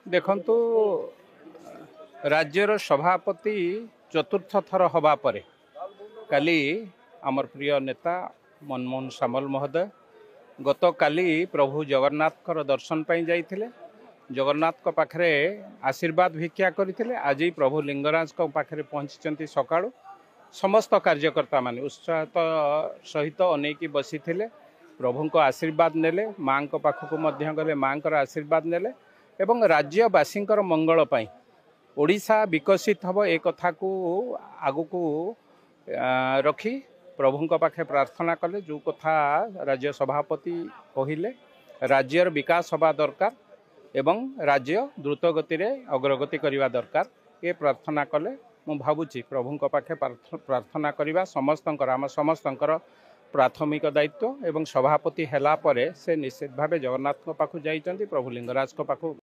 देखंतु राज्यर सभापति चतुर्थ थर हवा परे काली आमर प्रिय नेता मनमोहन सामल महोदय गत काली प्रभु जगन्नाथ दर्शन पाई जाइथिले। जगन्नाथ पाखरे आशीर्वाद भिक्षा करथिले। आज प्रभु लिंगराज पाखरे पहुंची सकाळु समस्त कार्यकर्ता माने उत्साह सहित अनेकी बसी थिले। प्रभु को आशीर्वाद नेले, माँ को पाखकु मध्य गले माँ को आशीर्वाद नेले एवं राज्यवासी मंगल पाई ओडिशा विकसित हम ए कथा को आगु रखी प्रभु पाखे प्रार्थना कले। जो कथा राज्य सभापति कहले राज्यर विकास हवा दरकार एवं राज्य द्रुत गति रे अग्रगति करने दरकार ये प्रार्थना कले। मु भावुची प्रभु पाखे प्रार्थना करवा समस्तंकर आम समस्तंकर प्राथमिक दायित्व एवं सभापति हैला परे से निश्चित भाव जगन्नाथ पाखु जाइछन्ति, प्रभु लिंगराज पाखु